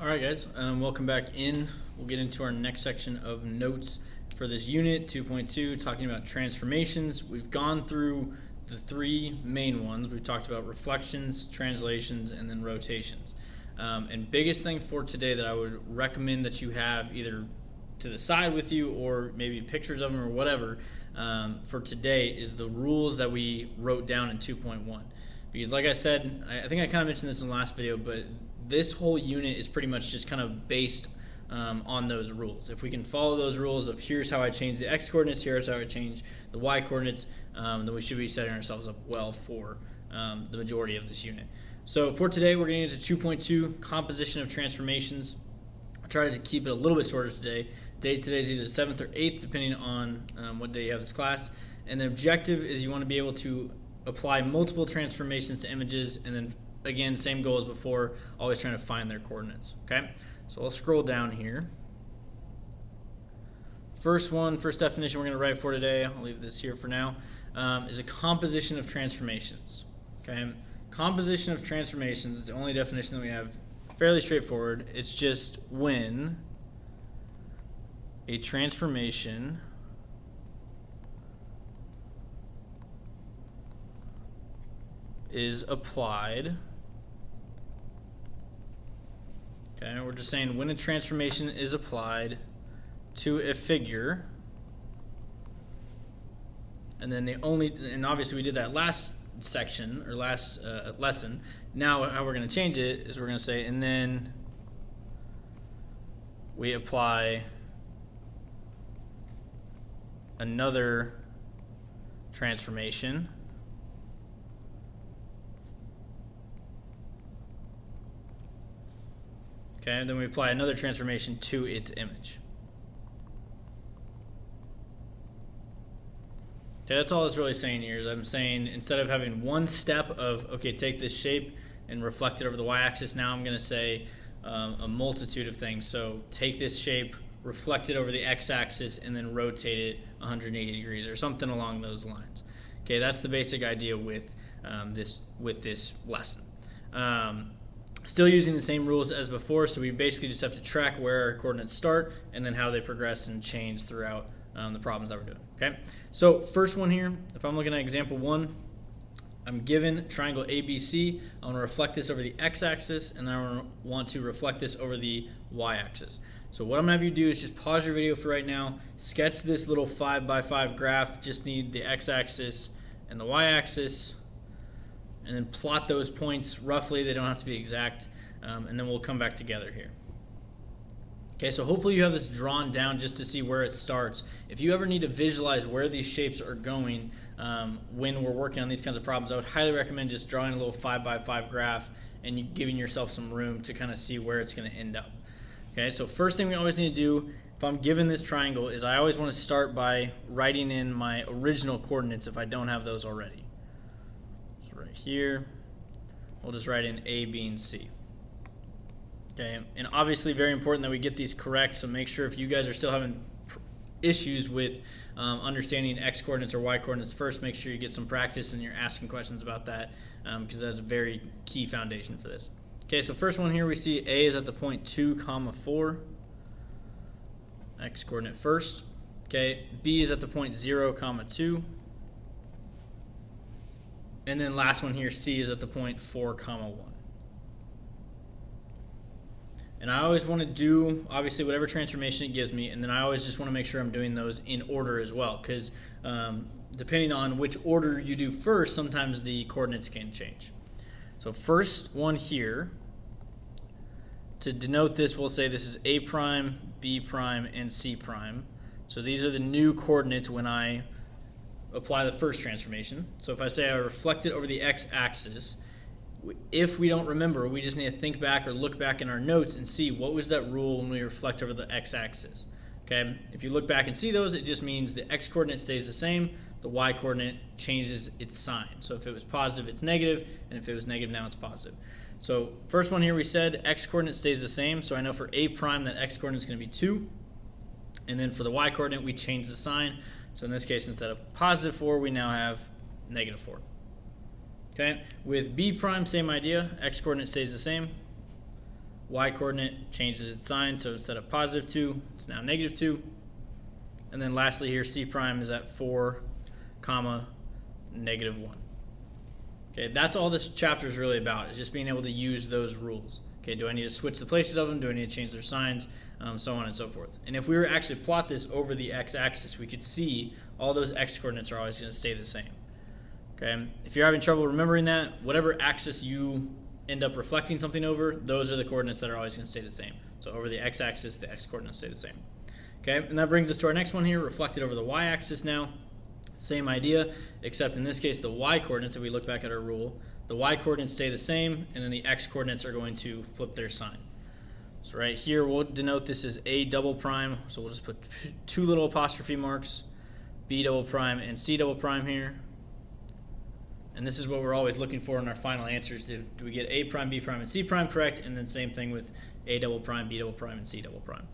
Alright guys, welcome back in. We'll get into our next section of notes for this unit 2.2, talking about transformations. We've gone through the three main ones. We've talked about reflections, translations, and then rotations. And biggest thing for today that I would recommend that you have either to the side with you or maybe pictures of them or whatever for today is the rules that we wrote down in 2.1. Because like I said, I think I kind of mentioned this in the last video, but this whole unit is pretty much just kind of based on those rules. If we can follow those rules of here's how I change the x coordinates, here's how I change the y coordinates, then we should be setting ourselves up well for the majority of this unit. So for today, we're getting into 2.2, composition of transformations. I tried to keep it a little bit shorter today. Date today is either 7th or 8th, depending on what day you have this class. And the objective is you want to be able to apply multiple transformations to images, and then again, same goal as before, always trying to find their coordinates. Okay, so I'll scroll down here. First definition we're going to write for today, I'll leave this here for now, is a composition of transformations. Okay, composition of transformations is the only definition that we have. Fairly straightforward. It's just when a transformation is applied. Okay, we're just saying when a transformation is applied to a figure, and then and obviously we did that last section or last lesson. Now how we're going to change it is we're going to say, and then we apply another transformation and then we apply another transformation to its image. Okay, that's all it's really saying here is I'm saying instead of having one step of, okay, take this shape and reflect it over the y-axis, now I'm going to say a multitude of things. So take this shape, reflect it over the x-axis, and then rotate it 180 degrees or something along those lines. Okay, that's the basic idea with this lesson. Still using the same rules as before, so we basically just have to track where our coordinates start and then how they progress and change throughout the problems that we're doing. Okay, so first one here, if I'm looking at example 1, I'm given triangle ABC. I want to reflect this over the x-axis, and then I want to reflect this over the y-axis. So what I'm going to have you do is just pause your video for right now, sketch this little 5x5 graph, just need the x-axis and the y-axis, and then plot those points roughly. They don't have to be exact, and then we'll come back together here. Okay, so hopefully you have this drawn down just to see where it starts. If you ever need to visualize where these shapes are going when we're working on these kinds of problems, I would highly recommend just drawing a little 5x5 graph and giving yourself some room to kind of see where it's going to end up. Okay, so first thing we always need to do if I'm given this triangle is I always want to start by writing in my original coordinates if I don't have those already. Right here, we'll just write in A, B, and C. Okay, and obviously very important that we get these correct, so make sure if you guys are still having issues with understanding x coordinates or y coordinates first, make sure you get some practice and you're asking questions about that because that's a very key foundation for this. Okay, so first one here we see A is at the point 2, 4, x coordinate first. Okay, B is at the point 0, 2. And then last one here, C is at the point 4, 1. And I always want to do, obviously, whatever transformation it gives me, and then I always just want to make sure I'm doing those in order as well, because depending on which order you do first, sometimes the coordinates can change. So first one here, to denote this, we'll say this is A prime, B prime, and C prime. So these are the new coordinates when I apply the first transformation. So if I say I reflect it over the x-axis, if we don't remember, we just need to think back or look back in our notes and see what was that rule when we reflect over the x-axis. Okay, if you look back and see those, it just means the x-coordinate stays the same, the y-coordinate changes its sign. So if it was positive, it's negative, and if it was negative, now it's positive. So first one here we said x-coordinate stays the same, so I know for A prime that x-coordinate is going to be 2. And then for the y-coordinate, we change the sign. So in this case, instead of positive 4, we now have negative 4. Okay, with B prime, same idea. X coordinate stays the same. Y coordinate changes its sign, so instead of positive 2, it's now negative 2. And then lastly here, C prime is at 4, comma, negative 1. Okay, that's all this chapter is really about, is just being able to use those rules. Okay, do I need to switch the places of them? Do I need to change their signs? So on and so forth. And if we were to actually plot this over the x-axis, we could see all those x-coordinates are always going to stay the same. Okay, if you're having trouble remembering that, whatever axis you end up reflecting something over, those are the coordinates that are always going to stay the same. So over the x-axis, the x-coordinates stay the same. Okay, and that brings us to our next one here, reflected over the y-axis now. Same idea, except in this case, the y-coordinates, if we look back at our rule, the y-coordinates stay the same, and then the x-coordinates are going to flip their sign. So right here, we'll denote this as A double prime, so we'll just put 2 little apostrophe marks, B double prime and C double prime here. And this is what we're always looking for in our final answers. Do we get A prime, B prime, and C prime correct? And then same thing with A double prime, B double prime, and C double prime.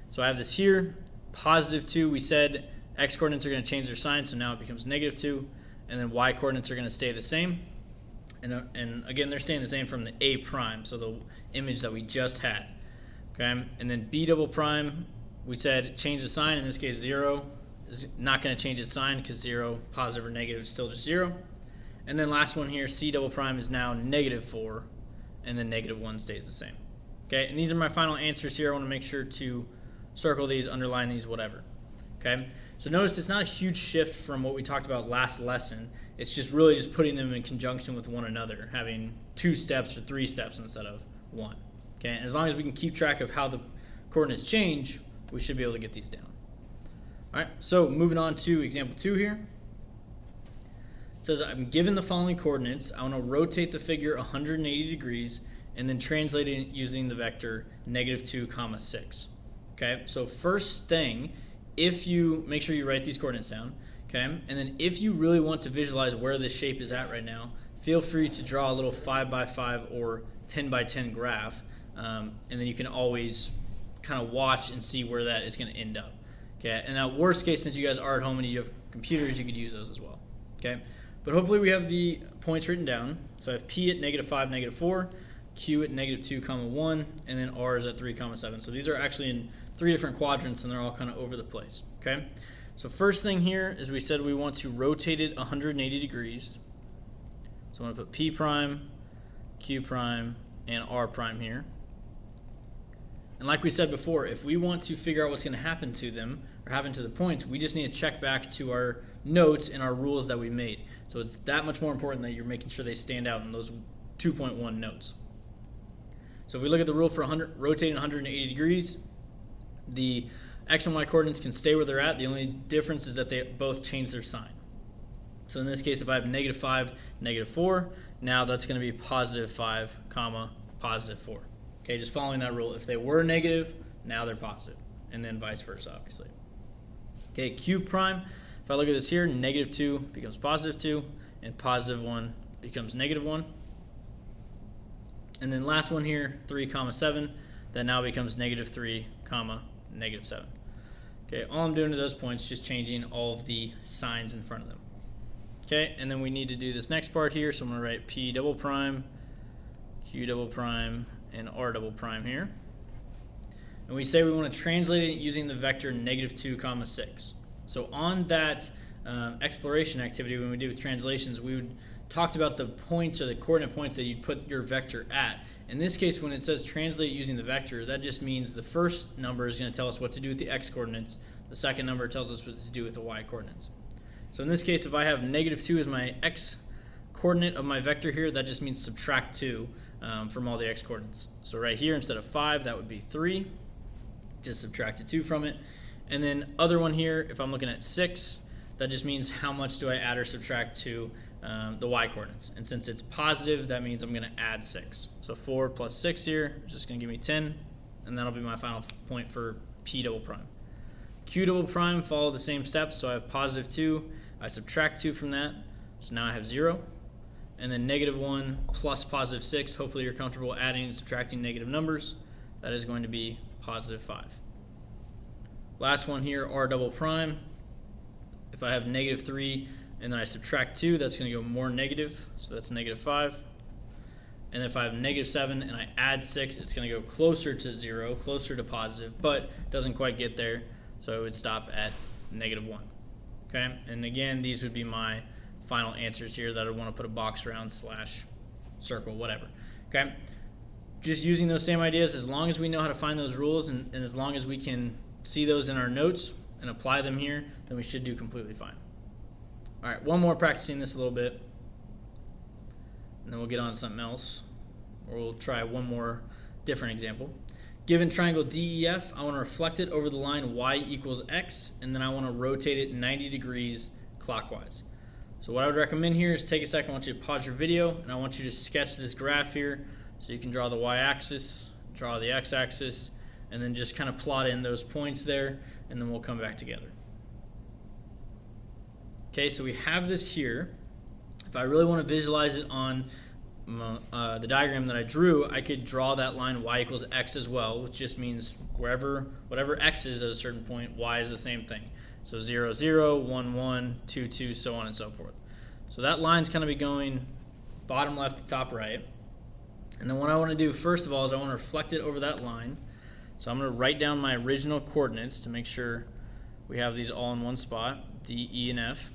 So I have this here, positive 2. We said x coordinates are going to change their sign, so now it becomes negative 2. And then y coordinates are going to stay the same. And again, they're staying the same from the A prime, so the image that we just had. Okay, and then B double prime, we said change the sign. In this case, 0 is not going to change its sign because 0, positive or negative, is still just 0. And then last one here, C double prime is now negative 4, and then negative 1 stays the same. Okay, and these are my final answers here. I want to make sure to circle these, underline these, whatever. Okay, so notice it's not a huge shift from what we talked about last lesson. It's just really just putting them in conjunction with one another, having 2 steps or 3 steps instead of 1. Okay, and as long as we can keep track of how the coordinates change, we should be able to get these down. All right, so moving on to example 2 here. It says I'm given the following coordinates. I want to rotate the figure 180 degrees and then translate it using the vector negative 2 comma 6. Okay, so first thing, if you make sure you write these coordinates down, okay, and then if you really want to visualize where this shape is at right now, feel free to draw a little 5x5 or 10x10 graph, and then you can always kind of watch and see where that is going to end up. Okay, and now worst case, since you guys are at home and you have computers, you could use those as well. Okay, but hopefully we have the points written down. So I have P at negative 5, negative 4, Q at negative 2, comma 1, and then R is at 3, comma 7. So these are actually in 3 different quadrants, and they're all kind of over the place. Okay, so first thing here is we said we want to rotate it 180 degrees. So I'm going to put P prime, Q prime, and R prime here. And like we said before, if we want to figure out what's going to happen to them or happen to the points, we just need to check back to our notes and our rules that we made. So it's that much more important that you're making sure they stand out in those 2.1 notes. So if we look at the rule for rotating 180 degrees, the x and y coordinates can stay where they're at. The only difference is that they both change their sign. So in this case, if I have negative 5, negative 4, now that's going to be positive 5, comma, positive 4. Okay, just following that rule. If they were negative, now they're positive, and then vice versa, obviously. Okay, Q prime, if I look at this here, negative 2 becomes positive 2, and positive 1 becomes negative 1. And then last one here, 3, comma 7, that now becomes negative 3, comma, negative 7. Okay, all I'm doing to those points is just changing all of the signs in front of them. Okay, and then we need to do this next part here, so I'm going to write P double prime, Q double prime, and R double prime here. And we say we want to translate it using the vector negative 2, comma 6. So on that exploration activity, when we do with translations, we talked about the points or the coordinate points that you'd put your vector at. In this case, when it says translate using the vector, that just means the first number is going to tell us what to do with the x coordinates. The second number tells us what to do with the y coordinates. So in this case, if I have negative 2 as my x coordinate of my vector here, that just means subtract 2 from all the x coordinates. So right here, instead of 5, that would be 3. Just subtracted 2 from it. And then other one here, if I'm looking at 6, that just means how much do I add or subtract to the y coordinates. And since it's positive, that means I'm going to add 6. So 4 plus 6 here is just going to give me 10, and that'll be my final point for P double prime. Q double prime follow the same steps, so I have positive 2, I subtract 2 from that, so now I have 0. And then negative 1 plus positive 6, hopefully you're comfortable adding and subtracting negative numbers. That is going to be positive 5. Last one here, R double prime. If I have negative 3 and then I subtract 2, that's going to go more negative, so that's negative 5. And if I have -7 and I add 6, it's going to go closer to 0, closer to positive, but doesn't quite get there. So it would stop at -1. Okay, and again, these would be my final answers here that I want to put a box around / circle, whatever. Okay, just using those same ideas, as long as we know how to find those rules and as long as we can see those in our notes and apply them here, then we should do completely fine. All right, one more practicing this a little bit, and then we'll get on to something else, or we'll try one more different example. Given triangle DEF, I want to reflect it over the line y equals x, and then I want to rotate it 90 degrees clockwise. So what I would recommend here is take a second, I want you to pause your video, and I want you to sketch this graph here so you can draw the y-axis, draw the x-axis, and then just kind of plot in those points there, and then we'll come back together. Okay, so we have this here. If I really want to visualize it on the diagram that I drew, I could draw that line y equals x as well, which just means whatever x is at a certain point, y is the same thing. So 0, 0, 1, 1, 2, 2, so on and so forth. So that line's kind of be going bottom left to top right. And then what I want to do first of all is I want to reflect it over that line. So I'm going to write down my original coordinates to make sure we have these all in one spot, D, E, and F.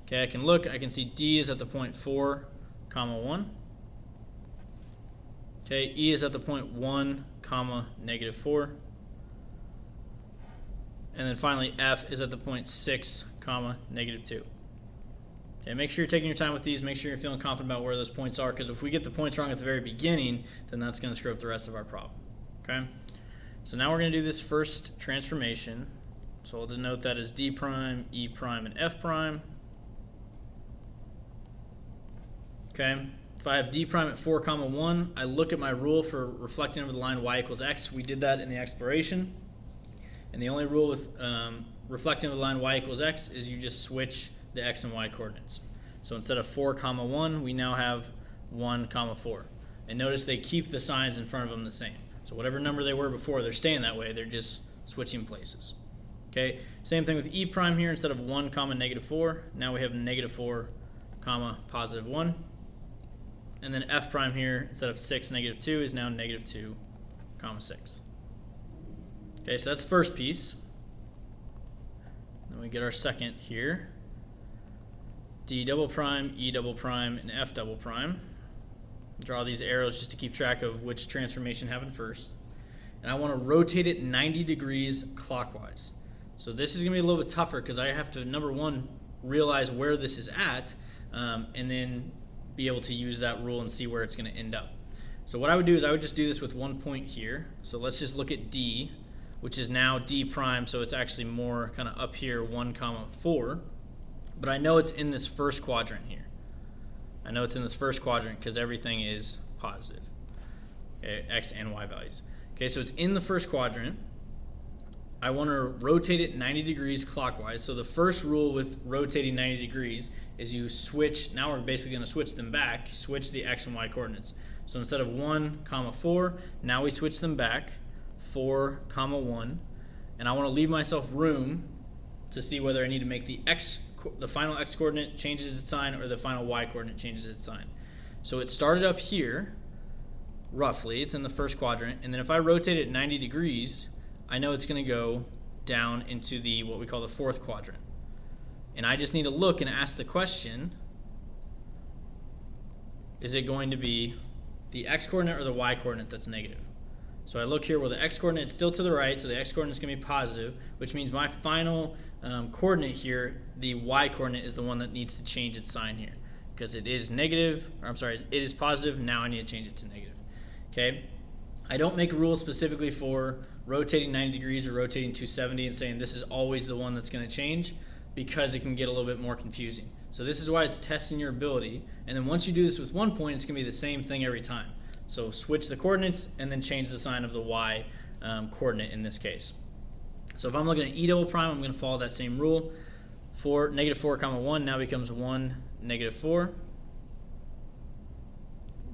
Okay, I can see D is at the point 4, 1. Okay, E is at the point 1, -4. And then finally F is at the point 6, -2. Okay, make sure you're taking your time with these, make sure you're feeling confident about where those points are, because if we get the points wrong at the very beginning, then that's going to screw up the rest of our problem. Okay, so now we're going to do this first transformation. So I'll denote that as D prime, E prime, and F prime. Okay, if I have D prime at 4, 1, I look at my rule for reflecting over the line y equals x. We did that in the exploration. And the only rule with reflecting over the line y equals x is you just switch the x and y coordinates. So instead of 4, 1, we now have 1, 4. And notice they keep the signs in front of them the same. So whatever number they were before, they're staying that way. They're just switching places. Okay, same thing with E prime here. Instead of 1, -4, now we have -4, +1. And then F prime here, instead of 6, -2, is now -2, 6. Okay, so that's the first piece. Then we get our second here. D double prime, E double prime, and F double prime. Draw these arrows just to keep track of which transformation happened first. And I want to rotate it 90 degrees clockwise. So this is going to be a little bit tougher because I have to, number one, realize where this is at, and then be able to use that rule and see where it's going to end up. So what I would do is I would just do this with one point here. So let's just look at D, which is now D prime, so it's actually more kind of up here, 1, 4. But I know it's in this first quadrant here. I know it's in this first quadrant because everything is positive. Okay, x and y values. Okay, so it's in the first quadrant. I want to rotate it 90 degrees clockwise. So the first rule with rotating 90 degrees is you switch. Now we're basically going to switch them back. Switch the x and y coordinates. So instead of 1, 4, now we switch them back, 4, 1. And I want to leave myself room to see whether I need to make the final x coordinate changes its sign or the final y coordinate changes its sign. So it started up here, roughly. It's in the first quadrant. And then if I rotate it 90 degrees, I know it's going to go down into the what we call the fourth quadrant. And I just need to look and ask the question, is it going to be the x coordinate or the y coordinate that's negative? So I look here, well, the x coordinate is still to the right, so the x coordinate is going to be positive, which means my final coordinate here, the y coordinate, is the one that needs to change its sign here. Because it is negative, or I'm sorry, it is positive, now I need to change it to negative. Okay? I don't make a rule specifically for rotating 90 degrees or rotating 270 and saying this is always the one that's going to change, because it can get a little bit more confusing. So this is why it's testing your ability, and then once you do this with one point, it's going to be the same thing every time. So switch the coordinates and then change the sign of the y coordinate in this case. So if I'm looking at E double prime, I'm going to follow that same rule. -4, 1 now becomes 1, -4.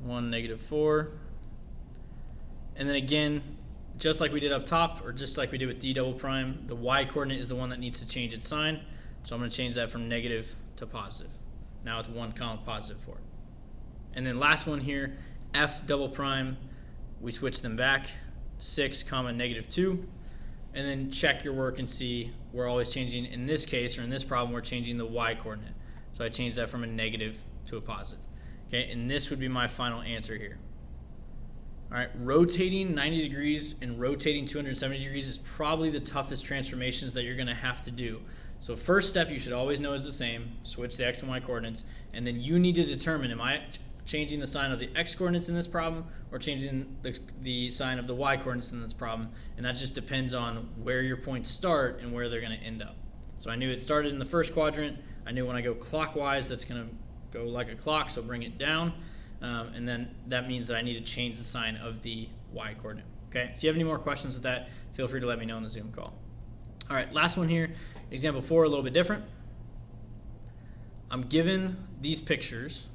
1, -4. And then again, just like we did up top, or just like we did with D double prime, the y coordinate is the one that needs to change its sign. So I'm going to change that from negative to positive. Now it's 1, +4. And then last one here, F double prime, we switch them back, 6 comma negative 2, and then check your work and see we're always changing, in this case, or in this problem, we're changing the y coordinate. So I changed that from a negative to a positive. Okay, and this would be my final answer here. All right, rotating 90 degrees and rotating 270 degrees is probably the toughest transformations that you're gonna have to do. So first step you should always know is the same, switch the x and y coordinates, and then you need to determine, am I changing the sign of the x coordinates in this problem or changing the sign of the y coordinates in this problem, and that just depends on where your points start and where they're gonna end up. So I knew it started in the first quadrant. I knew when I go clockwise, that's gonna go like a clock, so bring it down. And then that means that I need to change the sign of the y coordinate. Okay, if you have any more questions with that, feel free to let me know in the Zoom call. All right, last one here, example 4, a little bit different. I'm given these pictures.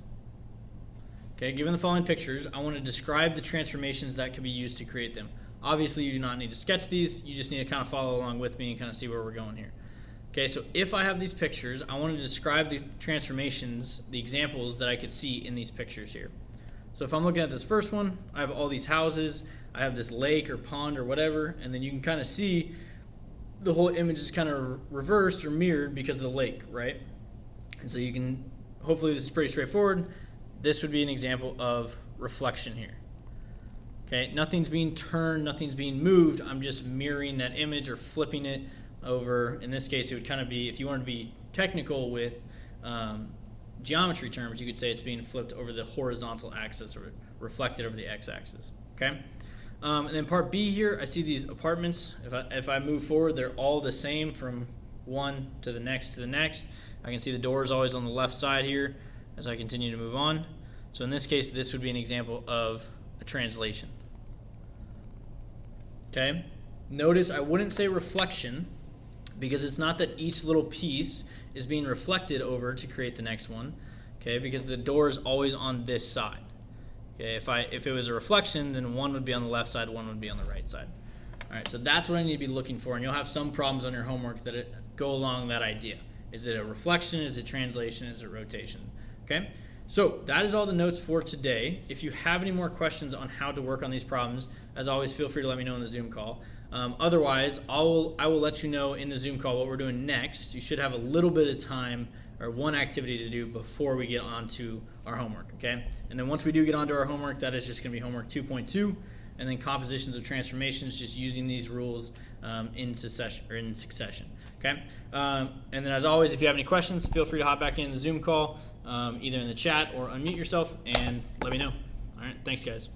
Okay, given the following pictures, I want to describe the transformations that could be used to create them. Obviously, you do not need to sketch these. You just need to kind of follow along with me and kind of see where we're going here. Okay, so if I have these pictures, I want to describe the transformations, the examples that I could see in these pictures here. So if I'm looking at this first one, I have all these houses, I have this lake or pond or whatever, and then you can kind of see the whole image is kind of reversed or mirrored because of the lake, right? And so you can, hopefully this is pretty straightforward. This would be an example of reflection here. Okay, nothing's being turned, nothing's being moved. I'm just mirroring that image or flipping it over. In this case, it would kind of be, if you wanted to be technical with geometry terms, you could say it's being flipped over the horizontal axis or reflected over the x-axis. Okay, and then part B here, I see these apartments. If I move forward, they're all the same from one to the next to the next. I can see the door is always on the left side here as I continue to move on. So in this case, this would be an example of a translation. Okay, notice I wouldn't say reflection because it's not that each little piece is being reflected over to create the next one. Okay, because the door is always on this side. Okay, if it was a reflection, then one would be on the left side, one would be on the right side. All right, so that's what I need to be looking for, and you'll have some problems on your homework that go along that idea. Is it a reflection? Is it translation? Is it rotation? Okay, so that is all the notes for today. If you have any more questions on how to work on these problems, as always, feel free to let me know in the Zoom call. Otherwise, I will let you know in the Zoom call what we're doing next. You should have a little bit of time or one activity to do before we get on to our homework, okay? And then once we do get onto our homework, that is just going to be homework 2.2, and then compositions of transformations, just using these rules in succession, okay? And then as always, if you have any questions, feel free to hop back in the Zoom call, either in the chat or unmute yourself and let me know. All right, thanks guys.